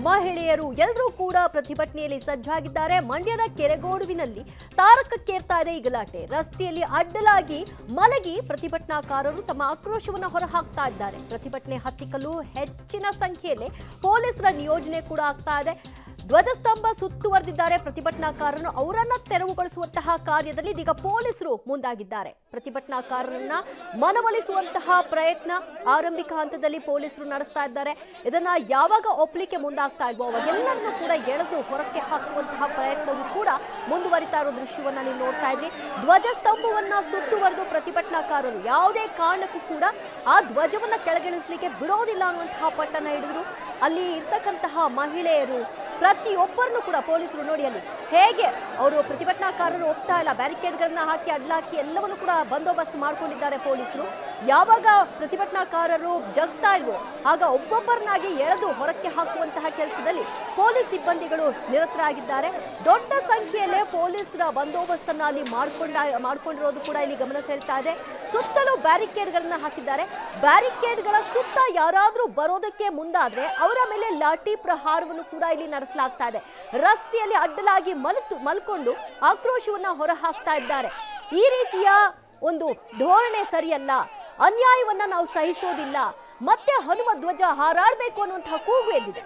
ಮಹಿಳೆಯರು ಎಲ್ಲರೂ ಕೂಡ ಪ್ರತಿಭಟನೆಯಲ್ಲಿ ಸಜ್ಜಾಗಿದ್ದಾರೆ. ಮಂಡ್ಯದ ಕೆರೆಗೋಡುವಿನಲ್ಲಿ ತಾರಕಕ್ಕೇರ್ತಾ ಇದೆ ಈ ಗಲಾಟೆ. ರಸ್ತೆಯಲ್ಲಿ ಅಡ್ಡಲಾಗಿ ಮಲಗಿ ಪ್ರತಿಭಟನಾಕಾರರು ತಮ್ಮ ಆಕ್ರೋಶವನ್ನು ಹೊರಹಾಕ್ತಾ ಇದ್ದಾರೆ. ಪ್ರತಿಭಟನೆ ಹತ್ತಿಕ್ಕಲು ಹೆಚ್ಚಿನ ಸಂಖ್ಯೆಯಲ್ಲಿ ಪೊಲೀಸರ ನಿಯೋಜನೆ ಕೂಡ ಆಗ್ತಾ ಇದೆ. ಧ್ವಜಸ್ತಂಭ ಸುತ್ತುವರೆದಿದ್ದಾರೆ ಪ್ರತಿಭಟನಾಕಾರರು. ಅವರನ್ನ ತೆರವುಗೊಳಿಸುವಂತಹ ಕಾರ್ಯದಲ್ಲಿ ಇದೀಗ ಪೊಲೀಸರು ಮುಂದಾಗಿದ್ದಾರೆ. ಪ್ರತಿಭಟನಾಕಾರರನ್ನ ಮನವೊಲಿಸುವಂತಹ ಪ್ರಯತ್ನ ಆರಂಭಿಕ ಹಂತದಲ್ಲಿ ಪೊಲೀಸರು ನಡೆಸ್ತಾ ಇದ್ದಾರೆ. ಇದನ್ನ ಯಾವಾಗ ಒಪ್ಪಲಿಕ್ಕೆ ಮುಂದಾಗ್ತಾ ಇಲ್ವೋ ಅವಾಗೆಲ್ಲರನ್ನೂ ಕೂಡ ಎಳೆದು ಹೊರಕ್ಕೆ ಹಾಕುವಂತಹ ಪ್ರಯತ್ನವೂ ಕೂಡ ಮುಂದುವರಿತಾ ಇರೋ ದೃಶ್ಯವನ್ನ ನೀವು ನೋಡ್ತಾ ಇದ್ರಿ. ಧ್ವಜಸ್ತಂಭವನ್ನ ಸುತ್ತುವರೆದು ಪ್ರತಿಭಟನಾಕಾರರು ಯಾವುದೇ ಕಾರಣಕ್ಕೂ ಕೂಡ ಆ ಧ್ವಜವನ್ನ ಕೆಳಗಿಳಿಸಲಿಕ್ಕೆ ಬಿಡೋದಿಲ್ಲ ಅನ್ನುವಂತಹ ಪಟ್ಟಣ ಹಿಡಿದ್ರು. ಅಲ್ಲಿ ಇರ್ತಕ್ಕಂತಹ ಮಹಿಳೆಯರು ಪ್ರತಿಯೊಬ್ಬರನ್ನು ಕೂಡ ಪೊಲೀಸರು ನೋಡಿ ಅಲ್ಲಿ ಹೇಗೆ ಅವರು ಪ್ರತಿಭಟನಾಕಾರರು ಹೋಗ್ತಾ ಇಲ್ಲ, ಬ್ಯಾರಿಕೇಡ್ಗಳನ್ನ ಹಾಕಿ ಅಡ್ಲಾಕಿ ಎಲ್ಲವನ್ನು ಕೂಡ ಬಂದೋಬಸ್ತ್ ಮಾಡ್ಕೊಂಡಿದ್ದಾರೆ ಪೊಲೀಸರು. ಯಾವಾಗ ಪ್ರತಿಭಟನಾಕಾರರು ಜಗ್ತಾ ಇಲ್ವೋ ಆಗ ಒಬ್ಬೊಬ್ಬರನ್ನಾಗಿ ಎಳೆದು ಹೊರಕ್ಕೆ ಹಾಕುವಂತಹ ಕೆಲಸದಲ್ಲಿ ಪೊಲೀಸ್ ಸಿಬ್ಬಂದಿಗಳು ನಿರತರಾಗಿದ್ದಾರೆ. ದೊಡ್ಡ ಸಂಖ್ಯೆಯಲ್ಲೇ ಪೊಲೀಸರ ಬಂದೋಬಸ್ತನ್ನ ಅಲ್ಲಿ ಮಾಡ್ಕೊಂಡಿರೋದು ಕೂಡ ಇಲ್ಲಿ ಗಮನ ಸೆಳ್ತಾ ಇದೆ. ಸುತ್ತಲೂ ಬ್ಯಾರಿಕೇಡ್ಗಳನ್ನ ಹಾಕಿದ್ದಾರೆ. ಬ್ಯಾರಿಕೇಡ್ಗಳ ಸುತ್ತ ಯಾರಾದ್ರೂ ಬರೋದಕ್ಕೆ ಮುಂದಾದ್ರೆ ಅವರ ಮೇಲೆ ಲಾಠಿ ಪ್ರಹಾರವನ್ನು ಕೂಡ ಇಲ್ಲಿ ನಡೆಸಲಾಗ್ತಾ ಇದೆ. ರಸ್ತೆಯಲ್ಲಿ ಅಡ್ಡಲಾಗಿ ಮಲ್ಕೊಂಡು ಆಕ್ರೋಶವನ್ನ ಹೊರಹಾಕ್ತಾ ಇದ್ದಾರೆ. ಈ ರೀತಿಯ ಒಂದು ಧೋರಣೆ ಸರಿಯಲ್ಲ, ಅನ್ಯಾಯವನ್ನ ನಾವು ಸಹಿಸೋದಿಲ್ಲ, ಮತ್ತೆ ಹನುಮ ಧ್ವಜ ಹಾರಾಡಬೇಕು ಅನ್ನುವಂತಹ ಕೂಗು ಎದ್ದಿದೆ.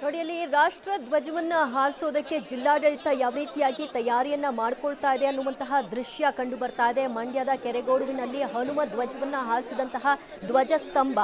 ನೋಡಿ ಅಲ್ಲಿ ರಾಷ್ಟ್ರ ಧ್ವಜವನ್ನ ಹಾರಿಸೋದಕ್ಕೆ ಜಿಲ್ಲಾಡಳಿತ ಯಾವ ರೀತಿಯಾಗಿ ತಯಾರಿಯನ್ನ ಮಾಡ್ಕೊಳ್ತಾ ಇದೆ ಅನ್ನುವಂತಹ ದೃಶ್ಯ ಕಂಡು ಬರ್ತಾ ಇದೆ. ಮಂಡ್ಯದ ಕೆರೆಗೋಡುವಿನಲ್ಲಿ ಹನುಮ ಧ್ವಜವನ್ನ ಹಾರಿಸಿದಂತಹ ಧ್ವಜಸ್ತಂಭ,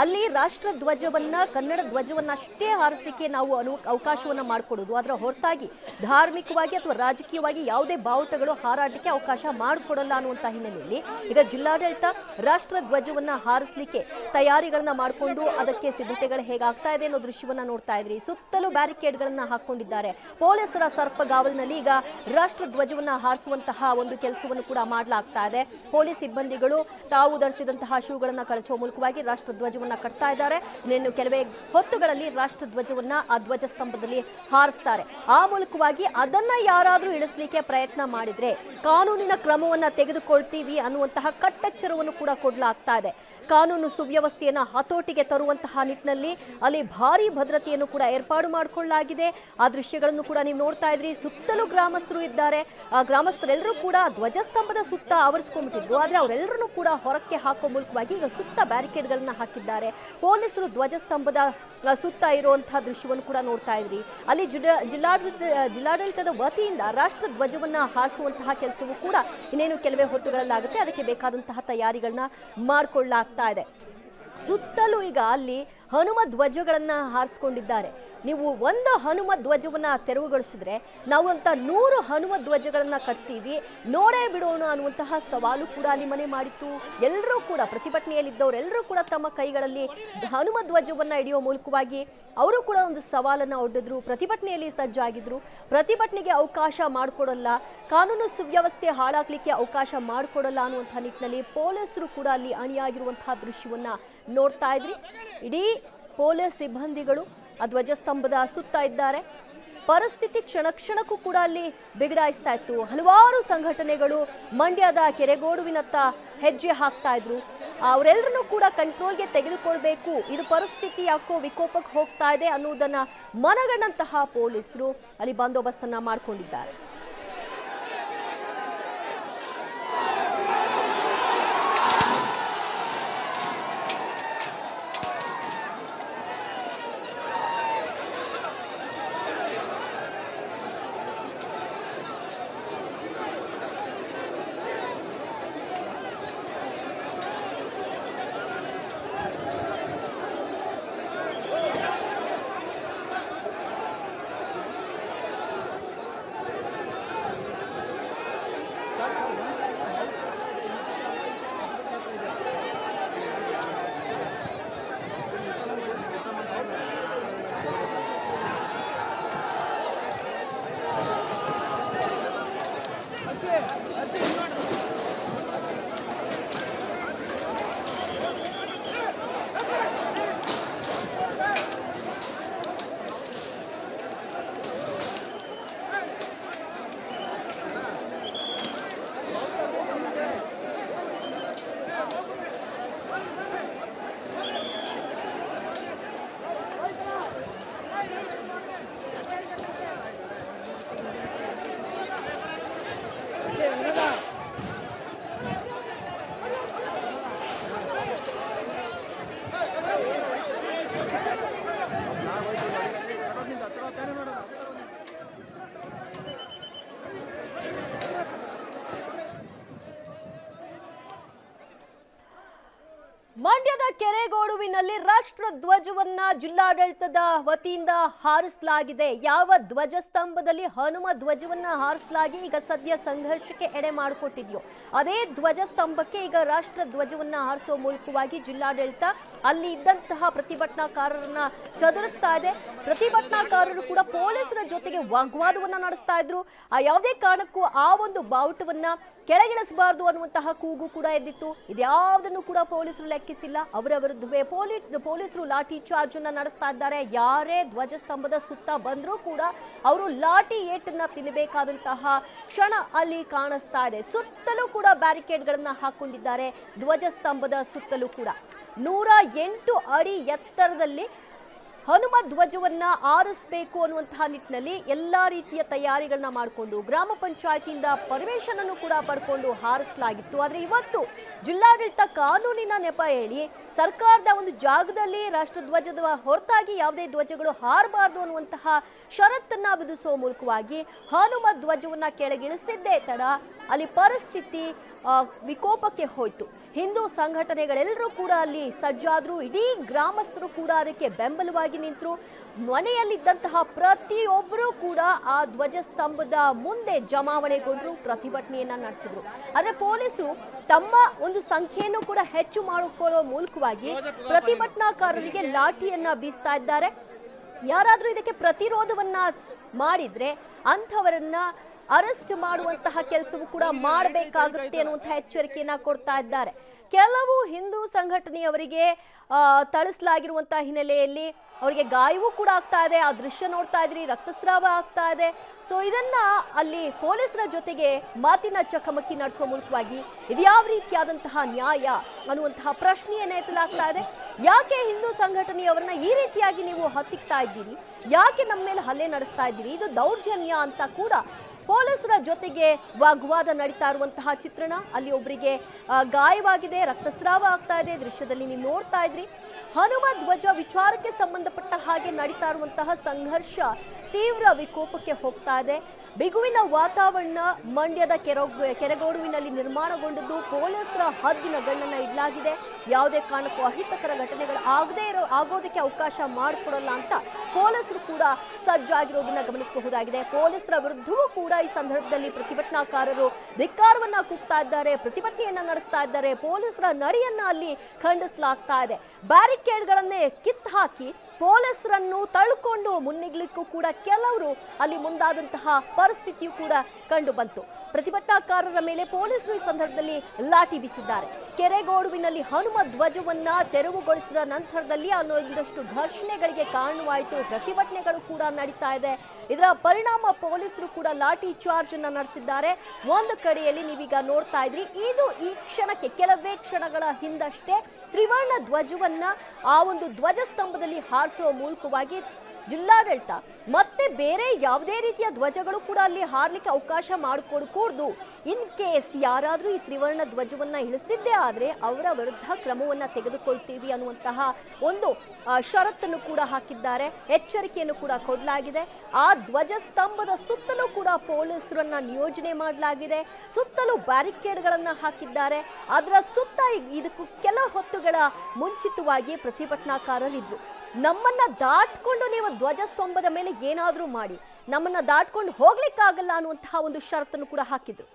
ಅಲ್ಲಿ ರಾಷ್ಟ್ರ ಧ್ವಜವನ್ನ ಕನ್ನಡ ಧ್ವಜವನ್ನ ಅಷ್ಟೇ ಹಾರಿಸಲಿಕ್ಕೆ ನಾವು ಅವಕಾಶವನ್ನ ಮಾಡಿಕೊಡೋದು, ಅದರ ಹೊರತಾಗಿ ಧಾರ್ಮಿಕವಾಗಿ ಅಥವಾ ರಾಜಕೀಯವಾಗಿ ಯಾವುದೇ ಬಾವುಟಗಳು ಹಾರಾಟಕ್ಕೆ ಅವಕಾಶ ಮಾಡಿಕೊಡಲ್ಲ ಅನ್ನುವಂಥ ಹಿನ್ನೆಲೆಯಲ್ಲಿ ಈಗ ಜಿಲ್ಲಾಡಳಿತ ರಾಷ್ಟ್ರ ಧ್ವಜವನ್ನ ಹಾರಿಸಲಿಕ್ಕೆ ತಯಾರಿಗಳನ್ನ ಮಾಡಿಕೊಂಡು ಅದಕ್ಕೆ ಸಿದ್ಧತೆಗಳು ಹೇಗಾಗ್ತಾ ಇದೆ ಅನ್ನೋ ದೃಶ್ಯವನ್ನ ನೋಡ್ತಾ ಇದ್ರಿ. ಸುತ್ತಲೂ ಬ್ಯಾರಿಕೇಡ್ಗಳನ್ನ ಹಾಕೊಂಡಿದ್ದಾರೆ. ಪೊಲೀಸರ ಸರ್ಪಗಾವಲಿನಲ್ಲಿ ಈಗ ರಾಷ್ಟ್ರ ಧ್ವಜವನ್ನ ಹಾರಿಸುವಂತಹ ಒಂದು ಕೆಲಸವನ್ನು ಕೂಡ ಮಾಡಲಾಗ್ತಾ ಇದೆ. ಪೊಲೀಸ್ ಸಿಬ್ಬಂದಿಗಳು ತಾವು ಧರಿಸಿದಂತಹ ಶೂಗಳನ್ನ ಕಳಚುವ ಮೂಲಕವಾಗಿ ರಾಷ್ಟ್ರ ಧ್ವಜವನ್ನ ಕಟ್ತಾ ಇದ್ದಾರೆ. ಇನ್ನು ಕೆಲವೇ ಹೊತ್ತುಗಳಲ್ಲಿ ರಾಷ್ಟ್ರ ಧ್ವಜವನ್ನ ಆ ಧ್ವಜಸ್ತಂಭದಲ್ಲಿ ಹಾರಿಸ್ತಾರೆ. ಆ ಮೂಲಕವಾಗಿ ಅದನ್ನ ಯಾರಾದ್ರೂ ಇಳಿಸಲಿಕ್ಕೆ ಪ್ರಯತ್ನ ಮಾಡಿದ್ರೆ ಕಾನೂನಿನ ಕ್ರಮವನ್ನ ತೆಗೆದುಕೊಳ್ತೀವಿ ಅನ್ನುವಂತಹ ಕಟ್ಟೆಚ್ಚರವನ್ನು ಕೂಡ ಕೊಡಲಾಗ್ತಾ ಇದೆ. ಕಾನೂನು ಸುವ್ಯವಸ್ಥೆಯನ್ನು ಹತೋಟಿಗೆ ತರುವಂತಹ ನಿಟ್ಟಿನಲ್ಲಿ ಅಲ್ಲಿ ಭಾರಿ ಭದ್ರತೆಯನ್ನು ಕೂಡ ಏರ್ಪಾಡು ಮಾಡಿಕೊಳ್ಳಲಾಗಿದೆ. ಆ ದೃಶ್ಯಗಳನ್ನು ಕೂಡ ನೀವು ನೋಡ್ತಾ ಇದ್ರಿ. ಸುತ್ತಲೂ ಗ್ರಾಮಸ್ಥರು ಇದ್ದಾರೆ. ಆ ಗ್ರಾಮಸ್ಥರೆಲ್ಲರೂ ಕೂಡ ಧ್ವಜಸ್ತಂಭದ ಸುತ್ತ ಆವರಿಸ್ಕೊಂಡ್ಬಿಟ್ಟಿದ್ರು. ಆದರೆ ಅವರೆಲ್ಲರನ್ನೂ ಕೂಡ ಹೊರಕ್ಕೆ ಹಾಕೋ ಮೂಲಕವಾಗಿ ಈಗ ಸುತ್ತ ಬ್ಯಾರಿಕೇಡ್ಗಳನ್ನ ಹಾಕಿದ್ದಾರೆ. ಪೊಲೀಸರು ಧ್ವಜಸ್ತಂಭದ ಸುತ್ತ ಇರುವಂತಹ ದೃಶ್ಯವನ್ನು ಕೂಡ ನೋಡ್ತಾ ಇದ್ರಿ. ಅಲ್ಲಿ ಜಿಲ್ಲಾಡಳಿತದ ವತಿಯಿಂದ ರಾಷ್ಟ್ರ ಧ್ವಜವನ್ನ ಹಾರಿಸುವಂತಹ ಕೆಲಸವೂ ಕೂಡ ಇನ್ನೇನು ಕೆಲವೇ ಹೊತ್ತುಗಳಲ್ಲಾಗುತ್ತೆ. ಅದಕ್ಕೆ ಬೇಕಾದಂತಹ ತಯಾರಿಗಳನ್ನ ಮಾಡಿಕೊಳ್ಳಲಾಗ್ತಾ ಇದೆ. ಸುತ್ತಲೂ ಈಗ ಅಲ್ಲಿ ಹನುಮ ಧ್ವಜಗಳನ್ನ ಹಾರಿಸಿಕೊಂಡಿದ್ದಾರೆ. ನೀವು ಒಂದು ಹನುಮ ಧ್ವಜವನ್ನ ತೆರವುಗೊಳಿಸಿದ್ರೆ ನಾವು ಅಂತ 100 ಹನುಮ ಧ್ವಜಗಳನ್ನ ಕಟ್ತೀವಿ, ನೋಡೇ ಬಿಡೋಣ ಅನ್ನುವಂತಹ ಸವಾಲು ಕೂಡ ಅಲ್ಲಿ ಮನೆ ಮಾಡಿತ್ತು. ಎಲ್ಲರೂ ಕೂಡ ಪ್ರತಿಭಟನೆಯಲ್ಲಿದ್ದವರೆಲ್ಲರೂ ಕೂಡ ತಮ್ಮ ಕೈಗಳಲ್ಲಿ ಹನುಮ ಧ್ವಜವನ್ನ ಹಿಡಿಯುವ ಮೂಲಕವಾಗಿ ಅವರು ಕೂಡ ಒಂದು ಸವಾಲನ್ನ ಒಡ್ಡಿದ್ರು. ಪ್ರತಿಭಟನೆಯಲ್ಲಿ ಸಜ್ಜಾಗಿದ್ರು. ಪ್ರತಿಭಟನೆಗೆ ಅವಕಾಶ ಮಾಡಿಕೊಡಲ್ಲ, ಕಾನೂನು ಸುವ್ಯವಸ್ಥೆ ಹಾಳಾಗ್ಲಿಕ್ಕೆ ಅವಕಾಶ ಮಾಡಿಕೊಡಲ್ಲ ಅನ್ನುವಂಥ ನಿಟ್ಟಿನಲ್ಲಿ ಪೊಲೀಸರು ಕೂಡ ಅಲ್ಲಿ ಅಣಿಯಾಗಿರುವಂತಹ ದೃಶ್ಯವನ್ನ ನೋಡ್ತಾ ಇದ್ರಿ. ಇಡೀ ಪೊಲೀಸ್ ಸಿಬ್ಬಂದಿಗಳು ಆ ಧ್ವಜಸ್ತಂಭದ ಸುತ್ತ ಇದ್ದಾರೆ. ಪರಿಸ್ಥಿತಿ ಕ್ಷಣ ಕ್ಷಣಕ್ಕೂ ಕೂಡ ಅಲ್ಲಿ ಬಿಗಡಾಯಿಸ್ತಾ ಇತ್ತು. ಹಲವಾರು ಸಂಘಟನೆಗಳು ಮಂಡ್ಯದ ಕೆರೆಗೋಡುವಿನತ್ತ ಹೆಜ್ಜೆ ಹಾಕ್ತಾ ಇದ್ರು. ಅವರೆಲ್ಲರನ್ನೂ ಕೂಡ ಕಂಟ್ರೋಲ್ಗೆ ತೆಗೆದುಕೊಳ್ಬೇಕು, ಇದು ಪರಿಸ್ಥಿತಿ ಯಾಕೋ ವಿಕೋಪಕ್ಕೆ ಹೋಗ್ತಾ ಇದೆ ಅನ್ನೋದನ್ನ ಮನಗಂಡಂತಹ ಪೊಲೀಸರು ಅಲ್ಲಿ ಬಂದೋಬಸ್ತನ್ನ ಮಾಡ್ಕೊಂಡಿದ್ದಾರೆ. ಮಂಡ್ಯದ ಕೆರೆಗೋಡುವಿನಲ್ಲಿ ರಾಷ್ಟ್ರ ಧ್ವಜವನ್ನ ಜಿಲ್ಲಾಡಳಿತದ ವತಿಯಿಂದ ಹಾರಿಸಲಾಗಿದೆ. ಯಾವ ಧ್ವಜಸ್ತಂಭದಲ್ಲಿ ಹನುಮ ಧ್ವಜವನ್ನ ಹಾರಿಸಲಾಗಿ ಈಗ ಸದ್ಯ ಸಂಘರ್ಷಕ್ಕೆ ಎಡೆ ಮಾಡಿಕೊಟ್ಟಿದೆಯೋ ಅದೇ ಧ್ವಜಸ್ತಂಭಕ್ಕೆ ಈಗ ರಾಷ್ಟ್ರ ಧ್ವಜವನ್ನ ಹಾರಿಸುವ ಮೂಲಕವಾಗಿ ಜಿಲ್ಲಾಡಳಿತ ಅಲ್ಲಿ ಇದ್ದಂತಹ ಪ್ರತಿಭಟನಾಕಾರರನ್ನ ಚದುರಿಸ್ತಾ ಇದೆ. ಪ್ರತಿಭಟನಾಕಾರರು ಕೂಡ ಪೊಲೀಸರ ಜೊತೆಗೆ ವಾಗ್ವಾದವನ್ನ ನಡೆಸ್ತಾ ಇದ್ರು. ಯಾವುದೇ ಕಾರಣಕ್ಕೂ ಆ ಒಂದು ಬಾವುಟವನ್ನ ಕೆಳಗಿಳಿಸಬಾರದು ಅನ್ನುವಂತಹ ಕೂಗು ಕೂಡ ಎದ್ದಿತ್ತು. ಇದ್ಯಾವುದನ್ನು ಕೂಡ ಪೊಲೀಸರು ಲೆಕ್ಕಿಸಿಲ್ಲ. ಅವರ ವಿರುದ್ಧವೇ ಪೊಲೀಸರು ಲಾಠಿ ಚಾರ್ಜ್ ಅನ್ನ ನಡೆಸ್ತಾ ಇದ್ದಾರೆ. ಯಾರೇ ಧ್ವಜಸ್ತಂಭದ ಸುತ್ತ ಬಂದರೂ ಕೂಡ ಅವರು ಲಾಠಿ ಏಟನ್ನ ತಿನ್ನಬೇಕಾದಂತಹ ಕ್ಷಣ ಅಲ್ಲಿ ಕಾಣಿಸ್ತಾ ಇದೆ. ಸುತ್ತಲೂ ಕೂಡ ಬ್ಯಾರಿಕೇಡ್ಗಳನ್ನ ಹಾಕೊಂಡಿದ್ದಾರೆ. ಧ್ವಜಸ್ತಂಭದ ಸುತ್ತಲೂ ಕೂಡ 108 ಅಡಿ ಎತ್ತರದಲ್ಲಿ ಹನುಮ ಧ್ವಜವನ್ನ ಆರಿಸಬೇಕು ಅನ್ನುವಂತಹ ನಿಟ್ಟಿನಲ್ಲಿ ಎಲ್ಲಾ ರೀತಿಯ ತಯಾರಿಗಳನ್ನ ಮಾಡಿಕೊಂಡು ಗ್ರಾಮ ಪಂಚಾಯತಿಯಿಂದ ಪರ್ಮಿಷನ್ ಅನ್ನು ಕೂಡ ಪಡ್ಕೊಂಡು ಹಾರಿಸಲಾಗಿತ್ತು. ಆದರೆ ಇವತ್ತು ಜಿಲ್ಲಾಡಳಿತ ಕಾನೂನಿನ ನೆಪ ಹೇಳಿ ಸರ್ಕಾರದ ಒಂದು ಜಾಗದಲ್ಲಿ ರಾಷ್ಟ್ರಧ್ವಜದ ಹೊರತಾಗಿ ಯಾವುದೇ ಧ್ವಜಗಳು ಹಾರಬಾರದು ಅನ್ನುವಂತಹ ಷರತ್ತನ್ನ ವಿಧಿಸುವ ಮೂಲಕವಾಗಿ ಹನುಮ ಧ್ವಜವನ್ನ ಕೆಳಗಿಳಿಸಿದ್ದೇ ತಡ ಅಲ್ಲಿ ಪರಿಸ್ಥಿತಿ ವಿಕೋಪಕ್ಕೆ ಹೋಯಿತು. ಹಿಂದೂ ಸಂಘಟನೆಗಳೆಲ್ಲರೂ ಕೂಡ ಅಲ್ಲಿ ಸಜ್ಜಾದ್ರು. ಇಡೀ ಗ್ರಾಮಸ್ಥರು ಕೂಡ ಅದಕ್ಕೆ ಬೆಂಬಲವಾಗಿ ನಿಂತರು. ಮನೆಯಲ್ಲಿದ್ದಂತಹ ಪ್ರತಿಯೊಬ್ಬರೂ ಕೂಡ ಆ ಧ್ವಜಸ್ತಂಭದ ಮುಂದೆ ಜಮಾವಣೆಗೊಂಡ್ರು, ಪ್ರತಿಭಟನೆಯನ್ನ ನಡೆಸಿದ್ರು. ಆದರೆ ಪೊಲೀಸರು ತಮ್ಮ ಒಂದು ಸಂಖ್ಯೆಯನ್ನು ಕೂಡ ಹೆಚ್ಚು ಮಾಡಿಕೊಳ್ಳುವ ಮೂಲಕವಾಗಿ ಪ್ರತಿಭಟನಾಕಾರರಿಗೆ ಲಾಠಿಯನ್ನ ಬೀಸ್ತಾ ಇದ್ದಾರೆ. ಯಾರಾದ್ರೂ ಇದಕ್ಕೆ ಪ್ರತಿರೋಧವನ್ನ ಮಾಡಿದ್ರೆ ಅಂಥವರನ್ನ ಅರೆಸ್ಟ್ ಮಾಡುವಂತಹ ಕೆಲಸವೂ ಕೂಡ ಮಾಡಬೇಕಾಗುತ್ತೆ ಅನ್ನುವಂತಹ ಎಚ್ಚರಿಕೆಯನ್ನ ಕೊಡ್ತಾ ಇದ್ದಾರೆ. ಕೆಲವು ಹಿಂದೂ ಸಂಘಟನೆಯವರಿಗೆ ಥಳಿಸಲಾಗಿರುವಂತಹ ಹಿನ್ನೆಲೆಯಲ್ಲಿ ಅವರಿಗೆ ಗಾಯವೂ ಕೂಡ ಆಗ್ತಾ ಇದೆ. ಆ ದೃಶ್ಯ ನೋಡ್ತಾ ಇದ್ರಿ, ರಕ್ತಸ್ರಾವ ಆಗ್ತಾ ಇದೆ. ಸೊ ಇದನ್ನ ಅಲ್ಲಿ ಪೊಲೀಸರ ಜೊತೆಗೆ ಮಾತಿನ ಚಕಮಕಿ ನಡೆಸುವ ಮೂಲಕವಾಗಿ ಇದ್ಯಾವ ರೀತಿಯಾದಂತಹ ನ್ಯಾಯ ಅನ್ನುವಂತಹ ಪ್ರಶ್ನೆಯನ್ನ ಎತ್ತಲಾಗ್ತಾ ಇದೆ. ಯಾಕೆ ಹಿಂದೂ ಸಂಘಟನೆಯವರನ್ನ ಈ ರೀತಿಯಾಗಿ ನೀವು ಹತ್ತಿಕ್ತಾ ಇದ್ದೀರಿ, ಯಾಕೆ ನಮ್ಮ ಮೇಲೆ ಹಲ್ಲೆ ನಡೆಸ್ತಾ ಇದ್ದೀರಿ, ಇದು ದೌರ್ಜನ್ಯ ಅಂತ ಕೂಡ ಪೊಲೀಸರ ಜೊತೆಗೆ ವಾಗ್ವಾದ ನಡೀತಾ ಇರುವಂತಹ ಚಿತ್ರಣ. ಅಲ್ಲಿ ಒಬ್ಬರಿಗೆ ಗಾಯವಾಗಿದೆ, ರಕ್ತಸ್ರಾವ ಆಗ್ತಾ ಇದೆ. ದೃಶ್ಯದಲ್ಲಿ ನೀವು ನೋಡ್ತಾ ಇದ್ರಿ. ಹನುಮ ಧ್ವಜ ವಿಚಾರಕ್ಕೆ ಸಂಬಂಧಪಟ್ಟ ಹಾಗೆ ನಡೀತಾ ಇರುವಂತಹ ಸಂಘರ್ಷ ತೀವ್ರ ವಿಕೋಪಕ್ಕೆ ಹೋಗ್ತಾ ಇದೆ. ಬಿಗುವಿನ ವಾತಾವರಣ ಮಂಡ್ಯದ ಕೆರೆಗೋಡುವಿನಲ್ಲಿ ನಿರ್ಮಾಣಗೊಂಡದ್ದು. ಪೊಲೀಸರ ಹದ್ದಿನ ಗಣ್ಣನ್ನ ಇಡಲಾಗಿದೆ. ಯಾವುದೇ ಕಾರಣಕ್ಕೂ ಅಹಿತಕರ ಘಟನೆಗಳು ಆಗೋದಕ್ಕೆ ಅವಕಾಶ ಮಾಡಿಕೊಡಲ್ಲ ಅಂತ ಪೊಲೀಸರು ಕೂಡ ಸಜ್ಜಾಗಿರೋದನ್ನ ಗಮನಿಸಬಹುದಾಗಿದೆ. ಪೊಲೀಸರ ವಿರುದ್ಧವೂ ಕೂಡ ಈ ಸಂದರ್ಭದಲ್ಲಿ ಪ್ರತಿಭಟನಾಕಾರರು ಧಿಕ್ಕಾರವನ್ನ ಕೂಗ್ತಾ ಇದ್ದಾರೆ, ಪ್ರತಿಭಟನೆಯನ್ನ ನಡೆಸ್ತಾ ಇದ್ದಾರೆ. ಪೊಲೀಸರ ನಡೆಯನ್ನ ಅಲ್ಲಿ ಖಂಡಿಸಲಾಗ್ತಾ ಇದೆ. ಬ್ಯಾರಿಕೇಡ್ಗಳನ್ನೇ ಕಿತ್ತು ಹಾಕಿ ಪೊಲೀಸರನ್ನು ತಳ್ಕೊಂಡು ಮುನ್ನುಗ್ಲಿಕ್ಕೂ ಕೂಡ ಕೆಲವರು ಅಲ್ಲಿ ಮುಂದಾದಂತಹ ಪರಿಸ್ಥಿತಿಯು ಕೂಡ ಕಂಡು ಬಂತು. ಪ್ರತಿಭಟನಾಕಾರರ ಮೇಲೆ ಪೊಲೀಸರು ಈ ಸಂದರ್ಭದಲ್ಲಿ ಲಾಠಿ ಬೀಸಿದ್ದಾರೆ. ಕೆರೆಗೋಡುವಿನಲ್ಲಿ ಹನುಮ ಧ್ವಜವನ್ನ ತೆರವುಗೊಳಿಸಿದ ನಂತರದಲ್ಲಿ ಒಂದಷ್ಟು ಘರ್ಷಣೆಗಳಿಗೆ ಕಾರಣವಾಯಿತು. ಪ್ರತಿಭಟನೆಗಳು ಕೂಡ ನಡೀತಾ ಇದೆ. ಇದರ ಪರಿಣಾಮ ಪೊಲೀಸರು ಕೂಡ ಲಾಠಿ ಚಾರ್ಜ್ ಅನ್ನ ನಡೆಸಿದ್ದಾರೆ. ಒಂದು ಕಡೆಯಲ್ಲಿ ನೀವೀಗ ನೋಡ್ತಾ ಇದ್ರಿ, ಇದು ಈ ಕ್ಷಣಕ್ಕೆ ಕೆಲವೇ ಕ್ಷಣಗಳ ಹಿಂದಷ್ಟೇ ತ್ರಿವರ್ಣ ಧ್ವಜವನ್ನ ಆ ಒಂದು ಧ್ವಜಸ್ತಂಭದಲ್ಲಿ ಹಾರಿಸುವ ಮೂಲಕವಾಗಿ ಜಿಲ್ಲಾಡಳಿತ ಮತ್ತೆ ಬೇರೆ ಯಾವುದೇ ರೀತಿಯ ಧ್ವಜಗಳು ಕೂಡ ಅಲ್ಲಿ ಹಾರಲಿಕ್ಕೆ ಅವಕಾಶ ಮಾಡಿಕೊಡಕೂಡದು. ಇನ್ ಕೇಸ್ ಯಾರಾದರೂ ಈ ತ್ರಿವರ್ಣ ಧ್ವಜವನ್ನ ಇಳಿಸಿದ್ದೇ ಆದ್ರೆ ಅವರ ವಿರುದ್ಧ ಕ್ರಮವನ್ನ ತೆಗೆದುಕೊಳ್ತೀವಿ ಅನ್ನುವಂತಹ ಒಂದು ಷರತ್ತನ್ನು ಕೂಡ ಹಾಕಿದ್ದಾರೆ. ಎಚ್ಚರಿಕೆಯನ್ನು ಕೂಡ ಕೊಡಲಾಗಿದೆ. ಆ ಧ್ವಜಸ್ತಂಭದ ಸುತ್ತಲೂ ಕೂಡ ಪೊಲೀಸರನ್ನ ನಿಯೋಜನೆ ಮಾಡಲಾಗಿದೆ. ಸುತ್ತಲೂ ಬ್ಯಾರಿಕೇಡ್ಗಳನ್ನ ಹಾಕಿದ್ದಾರೆ. ಅದರ ಸುತ್ತ ಇದಕ್ಕೂ ಕೆಲ ಹೊತ್ತುಗಳ ಮುಂಚಿತವಾಗಿ ಪ್ರತಿಭಟನಾಕಾರರಿದ್ರು. ನಮ್ಮನ್ನ ದಾಟ್ಕೊಂಡು ನೀವು ಧ್ವಜಸ್ತಂಭದ ಮೇಲೆ ಏನಾದರೂ ಮಾಡಿ, ನಮ್ಮನ್ನ ದಾಟ್ಕೊಂಡು ಹೋಗ್ಲಿಕ್ಕಾಗಲ್ಲ ಅನ್ನುವಂತಹ ಒಂದು ಷರತ್ತನ್ನು ಕೂಡ ಹಾಕಿದ್ರು.